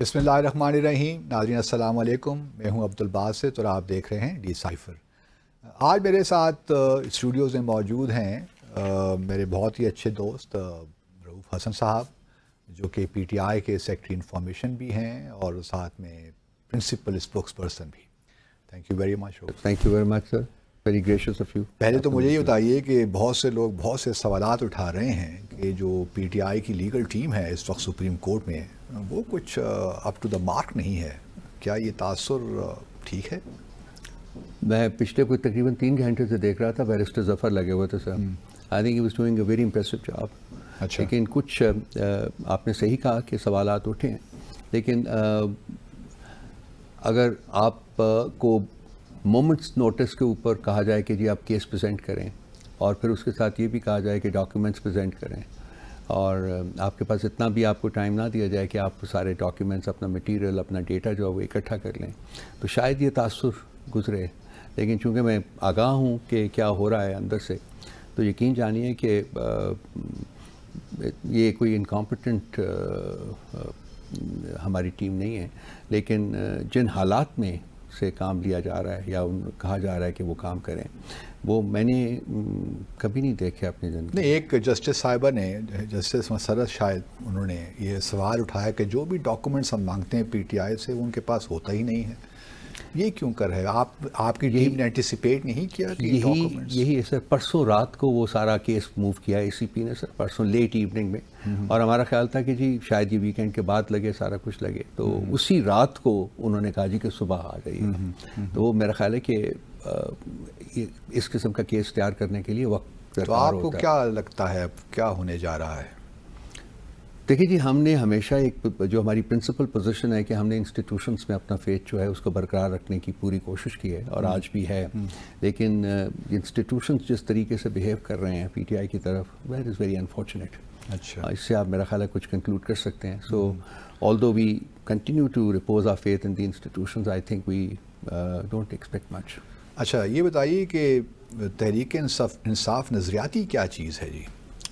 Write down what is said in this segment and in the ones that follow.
بسم اللہ الرحمن الرحیم. ناظرین السلام علیکم. میں ہوں عبدالباسط اور آپ دیکھ رہے ہیں ڈی سائفر. آج میرے ساتھ اسٹوڈیوز میں موجود ہیں میرے بہت ہی اچھے دوست رؤوف حسن صاحب، جو کہ پی ٹی آئی کے سیکرٹری انفارمیشن بھی ہیں اور ساتھ میں پرنسپل اسپوکس پرسن بھی. Thank you very much. Thank you very much sir, very gracious of you. پہلے تو مجھے یہ بتائیے کہ بہت سے لوگ بہت سے سوالات اٹھا رہے ہیں کہ جو پی ٹی آئی کی لیگل ٹیم ہے اس وقت سپریم کورٹ میں، وہ کچھ اپ ٹو دا مارک نہیں ہے. کیا یہ تاثر ٹھیک ہے؟ میں پچھلے کوئی تقریباً 3 گھنٹے سے دیکھ رہا تھا، بیرسٹر ظفر لگے ہوئے تھے sir. I think he was doing a very impressive job. اچھا. لیکن کچھ آپ نے صحیح کہا کہ سوالات اٹھے ہیں، لیکن اگر آپ کو مومنٹس نوٹس کے اوپر کہا جائے کہ جی آپ کیس پریزنٹ کریں، اور پھر اس کے ساتھ یہ بھی کہا جائے کہ ڈاکیومنٹس پریزنٹ کریں، اور آپ کے پاس اتنا بھی آپ کو ٹائم نہ دیا جائے کہ آپ سارے ڈاکیومنٹس، اپنا مٹیریل، اپنا ڈیٹا جو ہے وہ اکٹھا کر لیں، تو شاید یہ تاثر گزرے. لیکن چونکہ میں آگاہ ہوں کہ کیا ہو رہا ہے اندر سے، تو یقین جانیے کہ یہ کوئی انکمپیٹنٹ ہماری ٹیم نہیں ہے، لیکن جن حالات میں سے کام لیا جا رہا ہے یا کہا جا رہا ہے کہ وہ کام کریں، وہ میں نے کبھی نہیں دیکھے اپنی زندگی. نہیں، ایک جسٹس صاحبہ نے، جسٹس مسرت شاید، انہوں نے یہ سوال اٹھایا کہ جو بھی ڈاکومنٹس ہم مانگتے ہیں پی ٹی آئی سے وہ ان کے پاس ہوتا ہی نہیں ہے. یہ کیوں کر رہے؟ آپ کی ٹیم نے اینٹیسپیٹ نہیں کیا کہ یہی ہے سر. پرسوں رات کو وہ سارا کیس موو کیا اے سی پی نے سر، پرسوں لیٹ ایوننگ میں، اور ہمارا خیال تھا کہ جی شاید یہ ویکینڈ کے بعد لگے، سارا کچھ لگے، تو اسی رات کو انہوں نے کہا جی کہ صبح آ جائیے. تو وہ میرا خیال ہے کہ اس قسم کا کیس تیار کرنے کے لیے وقت تو آپ کو کیا لگتا ہے کیا ہونے جا رہا ہے؟ دیکھیے جی، ہم نے ہمیشہ ایک جو ہماری پرنسپل پوزیشن ہے کہ ہم نے انسٹیٹیوشنس میں اپنا فیتھ جو ہے اس کو برقرار رکھنے کی پوری کوشش کی ہے، اور آج بھی ہے. لیکن انسٹیٹیوشنس جس طریقے سے بیہیو کر رہے ہیں پی ٹی آئی کی طرف، دیٹ از ویری انفارچونیٹ. اچھا. اس سے آپ میرا خیال ہے کچھ کنکلوڈ کر سکتے ہیں. سو although we continue to repose our faith in the institutions, I think we don't expect much. اچھا، یہ بتائیے کہ تحریک انصاف نظریاتی کیا چیز ہے جی؟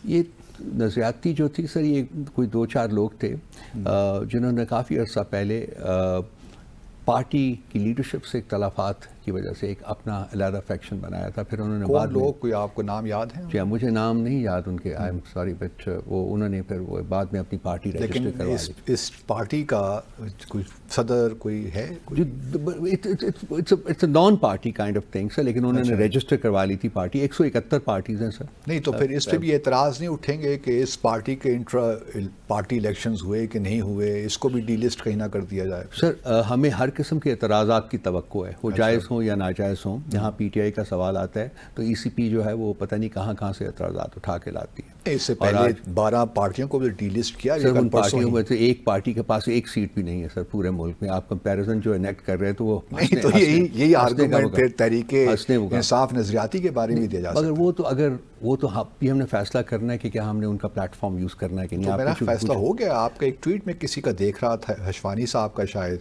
یہ نظریاتی جو تھی سر، یہ کوئی 2-4 لوگ تھے جنہوں نے کافی عرصہ پہلے پارٹی کی لیڈرشپ سے اختلافات کی وجہ سے ایک اپنا علیحدہ فیکشن بنایا تھا. پھر انہوں نے بعد لوگ، کوئی آپ کو نام یاد ہے؟ جی مجھے نام نہیں یاد ان کے، آئی ایم سوری، بٹ وہ انہوں نے پھر وہ بعد میں اپنی پارٹی رجسٹر کروا لی. لیکن اس پارٹی کا کوئی صدر کوئی ہے؟ It's a non party kind of thing sir, لیکن انہوں نے رجسٹر کروا لی تھی پارٹی. 171 پارٹیز ہیں سر. نہیں تو پھر اس پہ بھی اعتراض نہیں اٹھیں گے کہ اس پارٹی کے انٹرا پارٹی الیکشنز ہوئے کہ نہیں ہوئے، اس کو بھی ڈی لسٹ کہیں نہ کر دیا جائے؟ سر ہمیں ہر قسم کے اعتراضات کی توقع ہے، وہ جائز ہوں یا ناجائز ہوں. جہاں پی ٹی آئی کا سوال آتا ہے تو ای سی پی جو ہے وہ پتہ نہیں کہاں سے اعتراضات اٹھا کے لاتی ہے. اس سے پہلے 12 پارٹیوں کو بھی ڈی لسٹ کیا. سر ان پارٹیوں میں سے ایک پارٹی کے پاس ایک سیٹ بھی نہیں ہے سر پورے ملک میں. آپ کمپیریزن جو انیکٹ کر رہے ہیں تو وہ نہیں، تو یہی آرگومنٹ پھر تحریک انصاف نظریاتی کے بارے میں دیا جا سکتا ہے. مگر وہ تو ہم نے فیصلہ کرنا ہے کہ کیا ہم نے ان کا پلیٹ فارم یوز کرنا ہے کہ نہیں. میرا فیصلہ ہو گیا. آپ کا ایک ٹویٹ میں کسی کا دیکھ رہا تھا، حشوانی صاحب کا شاید،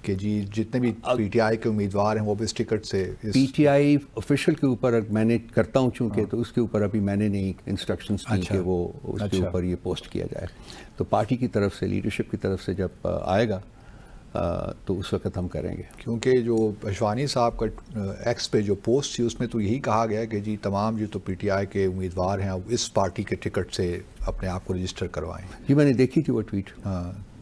کہ جی جتنے بھی پی ٹی آئی کے امیدوار ہیں وہ بھی اس ٹکٹ سے پی ٹی آئی آفیشیل کے اوپر میں نے کرتا ہوں چونکہ، تو اس کے اوپر ابھی میں نے نہیں انسٹرکشنز دی کہ وہ اس کے اوپر یہ پوسٹ کیا جائے. تو پارٹی کی طرف سے، لیڈرشپ کی طرف سے جب آئے گا تو اس وقت ہم کریں گے. کیونکہ جو حشوانی صاحب کا ایکس پہ جو پوسٹ تھی اس میں تو یہی کہا گیا کہ جی تمام جو تو پی ٹی آئی کے امیدوار ہیں اس پارٹی کے ٹکٹ سے اپنے آپ کو رجسٹر کروائیں. جی میں نے دیکھی تھی وہ ٹویٹ.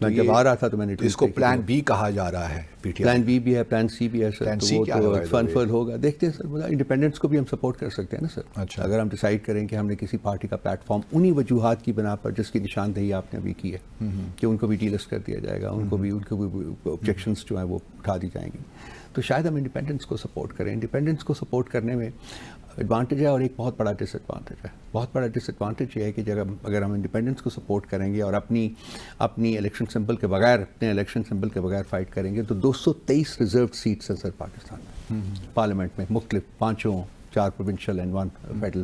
میں جب آ رہا تھا تو میں نے اس کو پلان بی کہا جا رہا ہے. پی ٹی آئی پلان بی بھی ہے، پلان سی بھی ہے سر. وہ تو فن ہوگا، دیکھتے ہیں سر. انڈیپینڈنس کو بھی ہم سپورٹ کر سکتے ہیں نا سر. اچھا. اگر ہم ڈیسائیڈ کریں کہ ہم نے کسی پارٹی کا پلیٹ فارم انہی وجوہات کی بنا پر جس کی نشاندہی آپ نے ابھی کی ہے کہ ان کو بھی ڈی لسٹ کر دیا جائے گا، ان کو بھی آبجیکشنس جو ہیں وہ اٹھا دی جائیں گی، تو شاید ہم انڈیپینڈنس کو سپورٹ کریں. انڈیپینڈنس کو سپورٹ کرنے میں ایڈوانٹیج ہے اور ایک بہت بڑا ڈس ایڈوانٹیج ہے. بہت بڑا ڈس ایڈوانٹیج یہ ہے کہ اگر ہم انڈیپینڈنس کو سپورٹ کریں گے اور اپنی الیکشن سمبل کے بغیر، اپنے الیکشن سمبل کے بغیر فائٹ کریں گے، تو 223 ریزروڈ سیٹس ہیں سر پاکستان میں پارلیمنٹ میں، مختلف 5، 4 پروونشل اینڈ 1 فیڈرل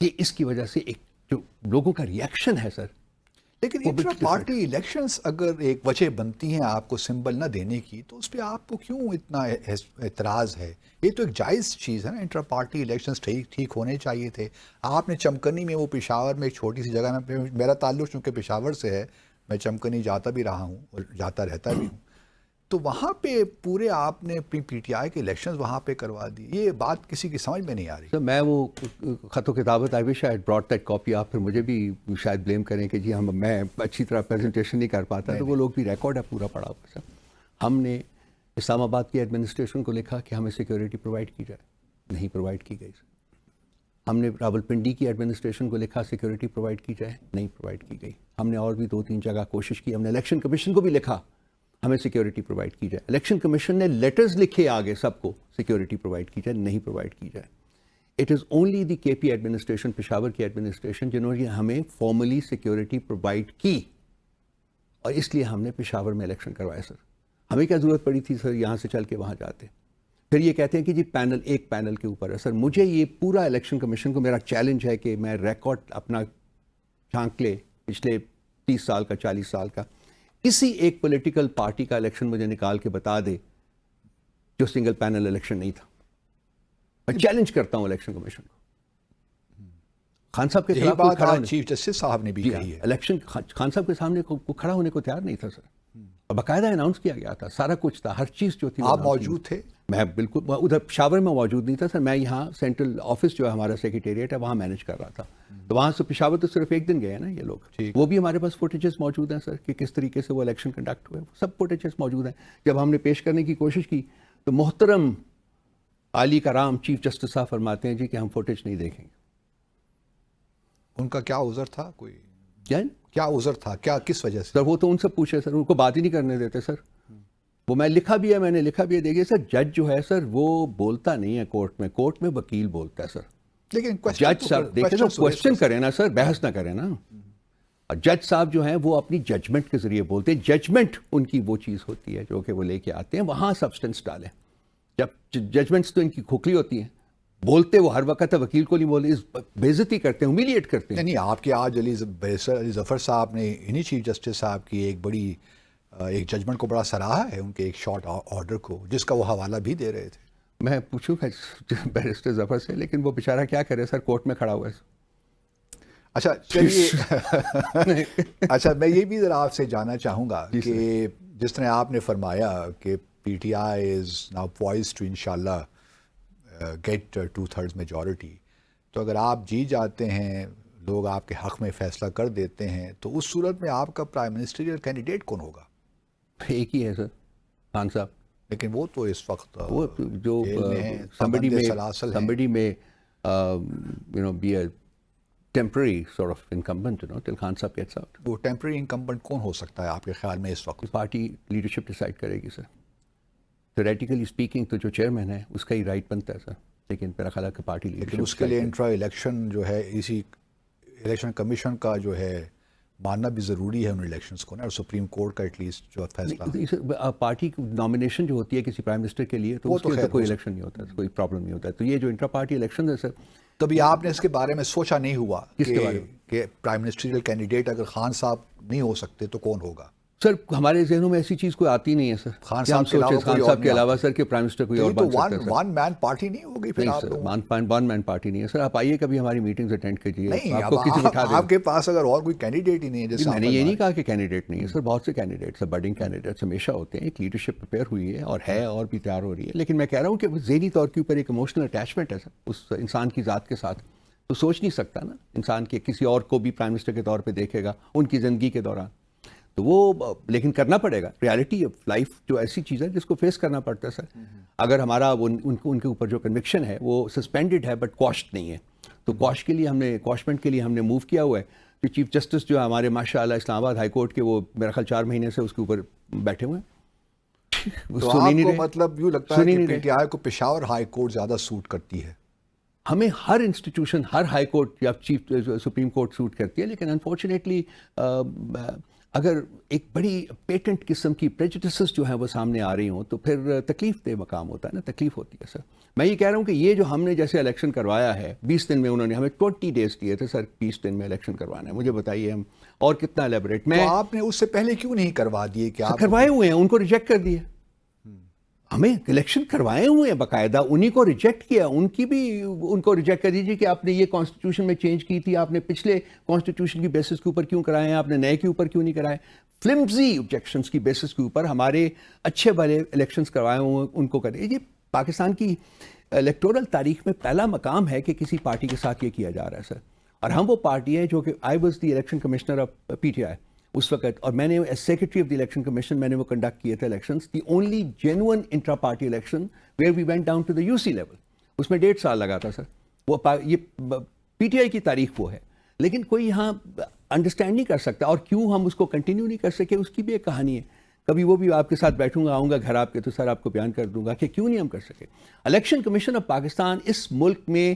یہ اس کی وجہ سے ایک جو لوگوں کا ریئیکشن ہے سر. لیکن انٹرا پارٹی الیکشنز اگر ایک وجہ بنتی ہیں آپ کو سمبل نہ دینے کی تو اس پہ آپ کو کیوں اتنا اعتراض ہے؟ یہ تو ایک جائز چیز ہے نا. انٹرا پارٹی الیکشنز ٹھیک ہونے چاہیے تھے. آپ نے چمکنی میں وہ پشاور میں ایک چھوٹی سی جگہ میں, میرا تعلق چونکہ پشاور سے ہے, میں چمکنی جاتا بھی رہا ہوں اور جاتا رہتا بھی ہوں, تو وہاں پہ پورے آپ نے پی ٹی آئی کے الیکشنز وہاں پہ کروا دی. یہ بات کسی کی سمجھ میں نہیں آ رہی. سر میں وہ خط و کتابت آئی وش آئی براٹ دیٹ کاپی. آپ پھر مجھے بھی شاید بلیم کریں کہ جی میں اچھی طرح پریزنٹیشن نہیں کر پاتا, تو وہ لوگ بھی ریکارڈ ہے پورا پڑا ہوا. سر ہم نے اسلام آباد کی ایڈمنسٹریشن کو لکھا کہ ہمیں سیکیورٹی پرووائڈ کی جائے, نہیں پرووائڈ کی گئی. ہم نے راولپنڈی کی ایڈمنسٹریشن کو لکھا سیکیورٹی پرووائڈ کی جائے, نہیں پرووائڈ کی گئی. ہم نے اور بھی 2-3 جگہ کوشش کی. ہم نے الیکشن کمیشن کو بھی لکھا ہمیں سیکیورٹی پرووائڈ کی جائے. الیکشن کمیشن نے لیٹرز لکھے آگے سب کو سیکیورٹی پرووائڈ کی جائے, نہیں پرووائڈ کی جائے. اٹ از اونلی دی کے پی ایڈمنسٹریشن, پشاور کی ایڈمنسٹریشن, جنہوں نے ہمیں فارملی سیکیورٹی پرووائڈ کی, اور اس لیے ہم نے پشاور میں الیکشن کروایا. سر ہمیں کیا ضرورت پڑی تھی سر یہاں سے چل کے وہاں جاتے؟ پھر یہ کہتے ہیں کہ جی پینل ایک پینل کے اوپر ہے. سر مجھے یہ پورا الیکشن کمیشن کو میرا چیلنج ہے کہ میں ریکارڈ اپنا جھانک لے پچھلے 30 سال کا 40 سال کا, کسی ایک پولیٹیکل پارٹی کا الیکشن مجھے نکال کے بتا دے جو سنگل پینل الیکشن نہیں تھا. میں چیلنج کرتا ہوں الیکشن کمیشن کو. خان صاحب کے خلاف کوئی کھڑا چیف جسٹس صاحب نے بھی کہی ہے. الیکشن خان صاحب کے سامنے کھڑا ہونے کو تیار نہیں تھا سر, اور باقاعدہ اناؤنس کیا گیا تھا, سارا کچھ تھا, ہر چیز جو تھی. آپ موجود تھے؟ میں بالکل ادھر پشاور میں موجود نہیں تھا سر. میں یہاں سینٹرل آفس جو ہے ہمارا سیکریٹریٹ ہے وہاں مینیج کر رہا تھا. تو وہاں سے پشاور تو صرف ایک دن گئے ہیں نا یہ لوگ. وہ بھی ہمارے پاس فوٹیجز موجود ہیں سر کہ کس طریقے سے وہ الیکشن کنڈکٹ ہوئے, سب فوٹیجز موجود ہیں. جب ہم نے پیش کرنے کی کوشش کی تو محترم عالی کرام چیف جسٹس صاحب فرماتے ہیں جی کہ ہم فوٹیج نہیں دیکھیں گے. ان کا کیا عذر تھا؟ کوئی کیا عذر تھا؟ کیا کس وجہ سے؟ سر وہ تو ان سے پوچھے سر, ان کو بات ہی نہیں کرنے دیتے سر. وہ میں لکھا بھی ہے, میں نے لکھا بھی ہے. دیکھیے سر جج جو ہے سر وہ بولتا نہیں ہے کورٹ میں وکیل بولتا ہے سر. لیکن جج صاحب دیکھیں نا, کوشچن کریں نا سر, بحث نہ کریں نا. اور جج صاحب جو ہیں وہ اپنی ججمنٹ کے ذریعے بولتے ہیں. ججمنٹ ان کی وہ چیز ہوتی ہے جو کہ وہ لے کے آتے ہیں, وہاں سبسٹنس ڈالیں. جب ججمنٹس تو ان کی کھوکھلی ہوتی ہیں, بولتے وہ ہر وقت ہے, وکیل کو نہیں بولتے, بےزتی کرتے ہیں, ہیومیلیٹ کرتے ہیں. نہیں, آپ کے آج علی ظفر صاحب نے انہی چیف جسٹس صاحب کی ایک ججمنٹ کو بڑا سراہا ہے, ان کے ایک شارٹ آرڈر کو, جس کا وہ حوالہ بھی دے رہے تھے. میں پوچھوں گا بیرسٹر ظفر سے, لیکن وہ بیچارہ کیا کرے سر, کورٹ میں کھڑا ہوا ہے. اچھا چلیے, اچھا میں یہ بھی ذرا آپ سے جاننا چاہوں گا کہ جس طرح آپ نے فرمایا کہ P T I is now poised to انشاءاللہ گیٹ 2/3 میجورٹی, تو اگر آپ جیت جاتے ہیں, لوگ آپ کے حق میں فیصلہ کر دیتے ہیں, تو اس صورت میں آپ کا پرائم منسٹریل کینڈیڈیٹ کون ہوگا؟ ایک ہی ہے سر, خان صاحب. لیکن وہ تو اس وقت وہ جو somebody may be a temporary sort of incumbent, till Khan Sahab gets out. وہ ٹیمپرری انکمبنٹ کون ہو سکتا ہے آپ کے خیال میں اس وقت؟ پارٹی لیڈرشپ ڈیسائیڈ کرے گی سر. تھیوریٹیکلی اسپیکنگ تو جو چیئرمین ہے اس کا ہی رائٹ بنتا ہے سر, لیکن میرا خیال ہے کہ پارٹی لیڈرشپ. لیکن اس کے لیے انٹرا الیکشن جو ہے, اسی الیکشن کمیشن کا جو ہے ماننا بھی ضروری ہے ان الیکشنز کو نا, اور سپریم کورٹ کا ایٹ لیسٹ جو فیصلہ. پارٹی نامینیشن جو ہوتی ہے کسی پرائم منسٹر کے لیے تو اس کے کوئی الیکشن نہیں ہوتا, کوئی پرابلم نہیں ہوتا. تو یہ جو انٹرا پارٹی الیکشن ہے سر, تبھی آپ نے اس کے بارے میں سوچا نہیں ہوا کہ پرائم منسٹریل کینڈیڈیٹ اگر خان صاحب نہیں ہو سکتے تو کون ہوگا؟ سر ہمارے ذہنوں میں ایسی چیز کوئی آتی نہیں ہے سر. خان صاحب کے علاوہ سر کہ پرائم منسٹر کوئی اور بن سکتا ہے. ون مین پارٹی نہیں ہوگی پھر. نہیں سر, ون مین پارٹی نہیں ہے سر. آپ آئیے کبھی ہماری میٹنگز اٹینڈ کیجیے. نہیں, آپ کے پاس اگر اور کوئی کینڈیڈیٹ ہی نہیں ہے, جیسے میں نے یہ نہیں کہا کہ کینڈیڈیٹ نہیں ہے سر, بہت سے کینڈیڈیٹس, بڈنگ کینڈیڈیٹس ہمیشہ ہوتے ہیں. ایک لیڈرشپ پریپیئر ہوئی ہے اور بھی تیار ہو رہی ہے. لیکن میں کہہ رہا ہوں کہ ذہنی طور کے اوپر ایک ایموشنل اٹیچمنٹ ہے سر اس انسان کی ذات کے ساتھ, تو سوچ نہیں سکتا نا انسان کہ کسی اور کو بھی پرائم منسٹر کے طور پہ دیکھے گا ان کی زندگی کے دوران. تو وہ لیکن کرنا پڑے گا. ریالٹی آف لائف جو ایسی چیز ہے جس کو فیس کرنا پڑتا ہے سر. اگر ہمارا ان کے اوپر جو کنوکشن ہے وہ سسپینڈڈ ہے بٹ کوشڈ نہیں ہے, تو کوشمنٹ کے لیے ہم نے موو کیا ہوا ہے. جو چیف جسٹس جو ہمارے ماشاء اللہ اسلام آباد ہائی کورٹ کے, وہ میرا خیال 4 مہینے سے اس کے اوپر بیٹھے ہوئے ہیں. تو آپ کو مطلب یوں لگتا ہے کہ پی ٹی آئی کو پشاور ہائی کورٹ زیادہ سوٹ کرتی ہے؟ ہمیں ہر انسٹیٹیوشن, ہر ہائی کورٹ یا چیف سپریم کورٹ سوٹ کرتی ہے, لیکن انفارچونیٹلی اگر ایک بڑی پیٹنٹ قسم کی پریجڈسز جو ہیں وہ سامنے آ رہی ہوں تو پھر تکلیف دہ مقام ہوتا ہے نا, تکلیف ہوتی ہے سر. میں یہ کہہ رہا ہوں کہ یہ جو ہم نے جیسے الیکشن کروایا ہے 20 دن میں, انہوں نے ہمیں 20 days دیے تھے سر 20 دن میں الیکشن کروانا ہے. مجھے بتائیے ہم اور کتنا ایلیبریٹ. میں آپ نے اس سے پہلے کیوں نہیں کروا دیے کہ آپ کروائے ہوئے ہیں, ان کو ریجیکٹ کر دیا. ہمیں الیکشن کروائے ہوئے ہیں باقاعدہ, انہی کو ریجیکٹ کیا, ان کی بھی ان کو ریجیکٹ کر دیجیے کہ آپ نے یہ کانسٹیٹیوشن میں چینج کی تھی, آپ نے پچھلے کانسٹیٹیوشن کی بیسس کے اوپر کیوں کرائے ہیں, آپ نے نئے کے اوپر کیوں نہیں کرائے. فلمزی آبجیکشنز کی بیسس کے اوپر ہمارے اچھے والے الیکشنز کروائے ہوئے ان کو کریں. یہ پاکستان کی الیکٹورل تاریخ میں پہلا مقام ہے کہ کسی پارٹی کے ساتھ یہ کیا جا رہا ہے سر. اور ہم وہ پارٹی ہیں جو کہ I was the election commissioner of PTI اس وقت, اور میں نے as secretary of the election commission میں نے وہ کنڈکٹ کیے تھے elections, the only genuine intra party election where we went down to the UC level. اس میں 1.5 سال لگا تھا سر. وہ یہ PTI کی تاریخ وہ ہے, لیکن کوئی یہاں انڈرسٹینڈ نہیں کر سکتا. اور کیوں ہم اس کو کنٹینیو نہیں کر سکے, اس کی بھی ایک کہانی ہے. کبھی وہ بھی آپ کے ساتھ بیٹھوں گا, آؤں گا گھر آپ کے, تو سر آپ کو بیان کر دوں گا کہ کیوں نہیں ہم کر سکے. الیکشن کمیشن آف پاکستان اس ملک میں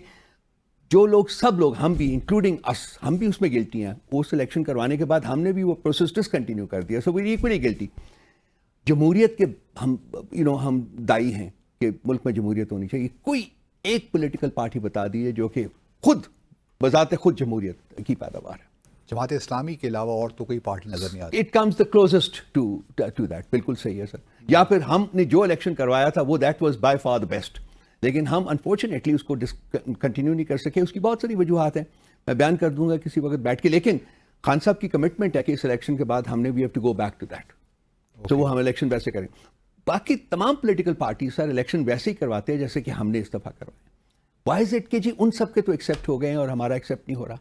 جو لوگ, سب لوگ, ہم بھی انکلوڈنگ اس, ہم بھی اس میں گلٹی ہیں. اس الیکشن کروانے کے بعد ہم نے بھی وہ پروسیس ڈسکنٹینیو کر دیا. سو وی ایکولی گلٹی. جمہوریت کے ہم دائی ہیں کہ ملک میں جمہوریت ہونی چاہیے. کوئی ایک پولیٹیکل پارٹی بتا دیجیے جو کہ خود بذات خود جمہوریت کی پیداوار ہے. جماعت اسلامی کے علاوہ اور تو کوئی پارٹی نظر نہیں آتی. It comes the closest to that. بالکل صحیح ہے سر. یا پھر ہم نے جو الیکشن کروایا تھا وہ that was by for the best, لیکن ہم انفارچونیٹلی اس کو کنٹینیو نہیں کر سکے. اس کی بہت ساری وجوہات ہیں, میں بیان کر دوں گا کسی وقت بیٹھ کے. لیکن خان صاحب کی کمٹمنٹ ہے کہ اس الیکشن کے بعد ہم نے we have to go back to that. تو وہ ہم الیکشن ویسے کریں. باقی تمام پولیٹیکل پارٹیز سر الیکشن ویسے ہی کرواتے ہیں جیسے کہ ہم نے اس دفعہ کروائے. وائی از اٹ کہ جی ان سب کے تو ایکسیپٹ ہو گئے ہیں اور ہمارا ایکسیپٹ نہیں ہو رہا.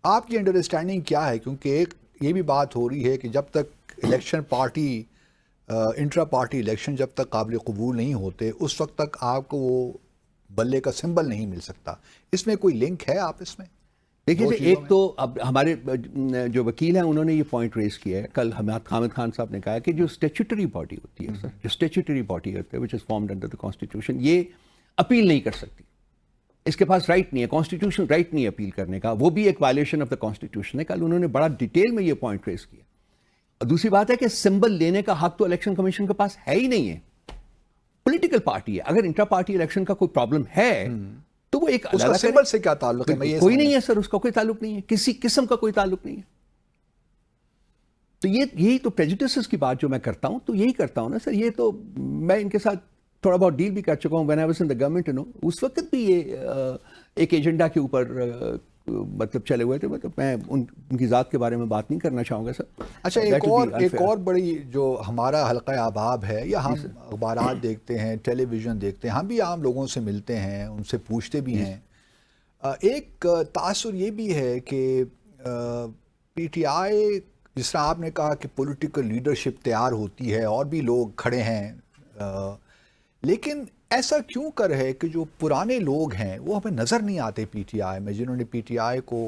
آپ کی انڈرسٹینڈنگ کیا ہے؟ کیونکہ ایک یہ بھی بات ہو رہی ہے کہ جب تک election party intra party election جب تک قابل قبول نہیں ہوتے اس وقت تک آپ کو وہ بلے کا سمبل نہیں مل سکتا. اس میں کوئی لنک ہے آپ اس میں؟ دیکھیے ایک تو اب ہمارے جو وکیل ہیں انہوں نے یہ پوائنٹ ریز کیا ہے. کل حامد خان صاحب نے کہا کہ جو اسٹیچوٹری باڈی ہوتی ہے سر, جو اسٹیچوٹری باڈی ہوتی ہے which is formed under the constitution, یہ اپیل نہیں کر سکتی. اس کے پاس رائٹ نہیں ہے, کانسٹیٹیوشن رائٹ نہیں ہے اپیل کرنے کا. وہ بھی ایک وائلیشن آف دا کانسٹیٹیوشن ہے. کل انہوں نے بڑا ڈیٹیل میں یہ پوائنٹ ریز کیا. اور دوسری بات ہے کہ سمبل لینے کا حق تو الیکشن کمیشن کے پاس ہے ہی نہیں ہے. پولیٹیکل پارٹی ہے, اگر انٹرا پارٹی الیکشن کا کوئی پرابلم ہے تو وہ ایک اس کا سمبل سے کیا تعلق ہے؟ کوئی نہیں ہے سر, اس کا کوئی تعلق نہیں ہے, کسی قسم کا کوئی تعلق نہیں ہے. تو یہی تو پریجوڈسز کی بات جو میں کرتا ہوں تو یہی کرتا ہوں نا سر. یہ تو میں ان کے ساتھ تھوڑا بہت ڈیل بھی کر چکا ہوں when I was in the government. اس وقت بھی یہ ایک ایجنڈا کے اوپر مطلب چلے ہوئے تھے. مطلب میں ان کی ذات کے بارے میں بات نہیں کرنا چاہوں گا سر. اچھا, ایک اور بڑی جو ہمارا حلقہ احباب ہے, یا ہم اخبارات دیکھتے ہیں, ٹیلی ویژن دیکھتے ہیں, ہم بھی عام لوگوں سے ملتے ہیں, ان سے پوچھتے بھی ہیں. ایک تاثر یہ بھی ہے کہ PTI جس طرح آپ نے کہا کہ پولیٹیکل لیڈرشپ تیار ہوتی ہے اور بھی لوگ کھڑے ہیں, لیکن ایسا کیوں کر ہے کہ جو پرانے لوگ ہیں وہ ہمیں نظر نہیں آتے PTI میں, جنہوں نے PTI کو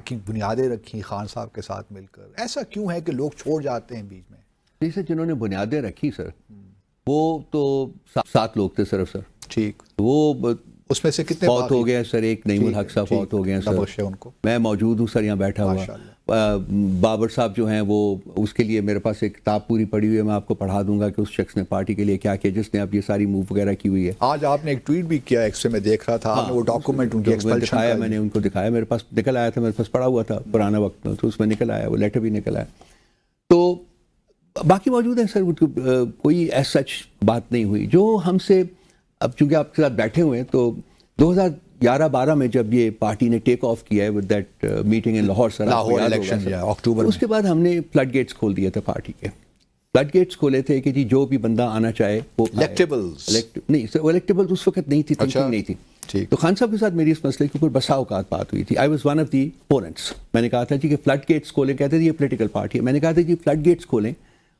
کی بنیادیں رکھی خان صاحب کے ساتھ مل کر. ایسا کیوں ہے کہ لوگ چھوڑ جاتے ہیں بیچ میں؟ جیسے جنہوں نے بنیادیں رکھی سر وہ تو 7 لوگ تھے صرف سر. ٹھیک, وہ اس میں سے کتنے فوت ہو گئے سر؟ ایک نعیم الحق صاحب فوت ہو گئے ہیں سر. ان کو میں موجود ہوں سر یہاں بیٹھا ہوا. بابر صاحب جو ہیں وہ, اس کے لیے میرے پاس ایک کتاب پوری پڑھی ہوئی ہے, میں آپ کو پڑھا دوں گا کہ اس شخص نے پارٹی کے لیے کیا کیا, جس نے اب یہ ساری موو وغیرہ کی ہوئی ہے. آج آپ نے ایک ٹویٹ بھی کیا ایکس میں دیکھ رہا تھا, آپ نے وہ ڈاکومنٹ ان کی ایکسپلشن دکھایا, میں نے ان کو دکھایا, میرے پاس نکل آیا تھا, میرے پاس پڑا ہوا تھا پرانا وقت میں, تو اس میں نکل آیا, وہ لیٹر بھی نکل آیا. تو باقی موجود ہیں سر, کوئی ایس سچ بات نہیں ہوئی جو ہم سے. اب چونکہ آپ کے ساتھ بیٹھے ہوئے ہیں تو 2011-12 میں جب یہ پارٹی نے ٹیک آف کیا ہے with that meeting in Lahore sir, Lahore election October, اس کے بعد ہم نے فلڈ گیٹس کھول دیے تھے پارٹی کے. فلڈ گیٹس کھولے تھے کہ جی جو بھی بندہ آنا چاہے وہ الیکٹیبلز. نہیں سر, وہ الیکٹیبلز اس وقت نہیں تھی, تھنکنگ نہیں تھی. تو خان صاحب کے ساتھ میری اس مسئلے کے اوپر بسا اوقات بات ہوئی تھی. I was one of the opponents. میں نے کہا تھا جی کہ فلڈ گیٹس کھولیں, کہتے تھے یہ پولیٹیکل پارٹی ہے. میں نے کہا تھا جی فلڈ گیٹس کھولیں,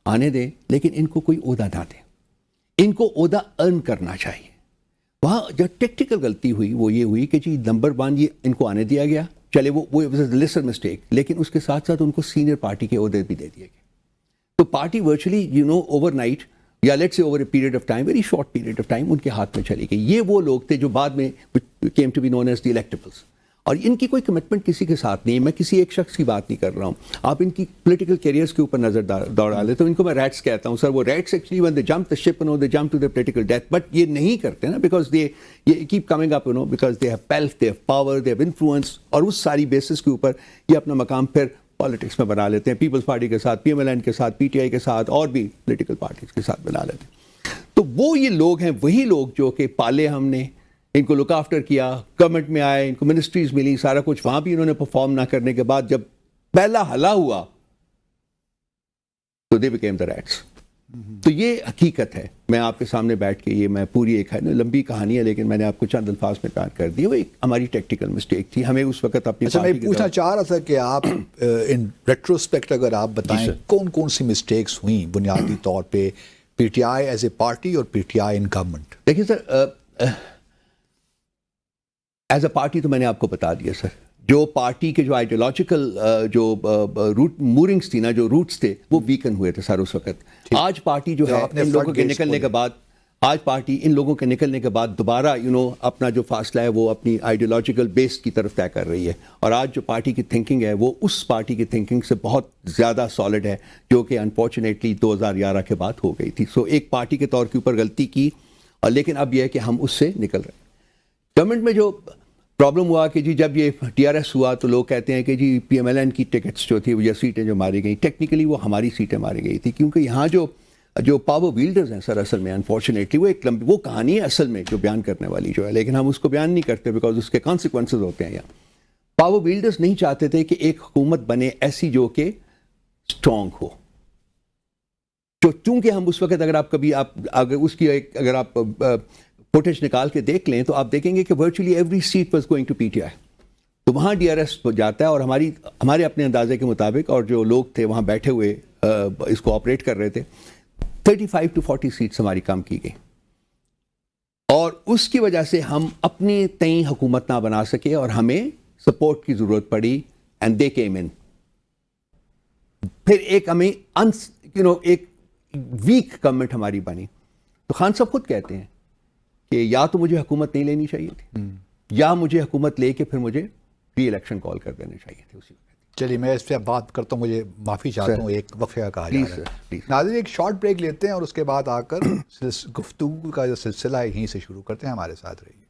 آنے دیں, لیکن ان کو کوئی عہدہ نہ دیں, ان کو عہدہ ارن کرنا چاہیے. وہاں جو ٹیکٹیکل غلطی ہوئی وہ یہ ہوئی کہ جی نمبر 1 یہ ان کو آنے دیا گیا, چلے وہ لیسر مسٹیک, لیکن اس کے ساتھ ساتھ ان کو سینئر پارٹی کے عہدے بھی دے دیے گئے. تو پارٹی ورچولی اوور نائٹ یا let say over a period of time, very short period of time ان کے ہاتھ میں چلی گئی. یہ وہ لوگ تھے جو بعد میں came to be known as the electables. اور ان کی کوئی کمٹمنٹ کسی کے ساتھ نہیں ہے. میں کسی ایک شخص کی بات نہیں کر رہا ہوں. آپ ان کی پولیٹیکل کیریئرز کے اوپر نظر دوڑا لیتے تو ان کو میں ریٹس کہتا ہوں. سر وہ rates actually when they jump the ship, they jump to their political death, but یہ نہیں کرتے نا, because they keep coming up, because they have pelf, they have power, they have influence, اور اس ساری basis کے اوپر یہ اپنا مقام پھر پالیٹکس میں بنا لیتے ہیں, پیپلز پارٹی کے ساتھ, PMLN کے ساتھ, PTI کے ساتھ, اور بھی پولیٹیکل پارٹیز کے ساتھ بنا لیتے ہیں. تو وہ یہ لوگ ہیں, وہی لوگ جو کہ پالے ہم نے, ان کو لک آفٹر کیا, گورنمنٹ میں آئے, ان کو منسٹریز ملی, سارا کچھ, وہاں بھی انہوں نے پرفارم نہ کرنے کے بعد جب پہلا حلا ہوا تو they became the rats. تو یہ حقیقت ہے. میں آپ کے سامنے بیٹھ کے یہ میں پوری ایک لمبی کہانی ہے, لیکن میں نے آپ کو چند الفاظ میں بیان کر دی. وہ ایک ہماری ٹیکٹیکل مسٹیک تھی, ہمیں اس وقت اپنی میں پوچھنا چاہ رہا تھا کہ آپ ان ریٹروسپیکٹ اگر آپ بتائیں کون کون سی مسٹیکس ہوئیں بنیادی طور پہ پی T I as a party اور پی ٹی آئی ان گورنمنٹ. دیکھیے سر, ایز اے پارٹی تو میں نے آپ کو بتا دیا سر, جو پارٹی کے جو آئیڈیولوجیکل جو روٹ مورنگس تھی نا, جو روٹس تھے, وہ ویکن ہوئے تھے سر اس وقت. آج پارٹی جو ہے ان لوگوں کے نکلنے کے بعد, آج پارٹی ان لوگوں کے نکلنے کے بعد دوبارہ اپنا جو فاصلہ ہے وہ اپنی آئیڈیولوجیکل بیس کی طرف طے کر رہی ہے. اور آج جو پارٹی کی تھنکنگ ہے وہ اس پارٹی کی تھنکنگ سے بہت زیادہ سالڈ ہے, جو کہ انفارچونیٹلی 2011 کے بعد ہو گئی تھی. سو ایک پارٹی کے طور کے اوپر غلطی کی, اور لیکن اب یہ ہے کہ ہم اس سے نکل رہے ہیں. گورنمنٹ میں جو پرابلم ہوا کہ جی جب یہ ٹی آر ایس ہوا تو لوگ کہتے ہیں کہ جی پی ایم ایل این کی ٹکٹس جو تھی, یا سیٹیں جو ماری گئیں, ٹیکنیکلی وہ ہماری سیٹیں ماری گئی تھی, کیونکہ یہاں جو پاور ویلڈرز ہیں سر, اصل میں انفارچونیٹلی وہ ایک لمبی وہ کہانی ہے اصل میں جو بیان کرنے والی جو ہے, لیکن ہم اس کو بیان نہیں کرتے بیکاز اس کے کانسیکوینسز ہوتے ہیں. یہاں پاور ویلڈرز نہیں چاہتے تھے کہ ایک حکومت بنے ایسی جو کہ اسٹرانگ ہو. چونکہ ہم اس وقت اگر آپ کبھی اگر اس کی اگر آپ فوٹیج نکال کے دیکھ لیں تو آپ دیکھیں گے کہ virtually every seat was going to P T I. تو وہاں ڈی آر ایس جاتا ہے, اور ہمارے اپنے اندازے کے مطابق, اور جو لوگ تھے وہاں بیٹھے ہوئے اس کو آپریٹ کر رہے تھے, 35 to 40 سیٹس ہماری کم کی گئی, اور اس کی وجہ سے ہم اپنی تئیں حکومت نہ بنا سکے, اور ہمیں سپورٹ کی ضرورت پڑی, اینڈ دے کیم ان. پھر ایک ہمیں ایک ویک گورنمنٹ ہماری بنی. تو خان صاحب خود کہتے ہیں کہ یا تو مجھے حکومت نہیں لینی چاہیے تھی, یا مجھے حکومت لے کے پھر مجھے ری الیکشن کال کر دینے چاہیے تھے اسی وقت. چلیے میں اس پہ بات کرتا ہوں, مجھے معافی چاہتا ہوں, ایک وقفے کا کہا جا رہا ہے. ناظرین ایک شارٹ بریک لیتے ہیں اور اس کے بعد آ کر گفتگو کا جو سلسلہ ہے یہیں سے شروع کرتے ہیں. ہمارے ساتھ رہیے.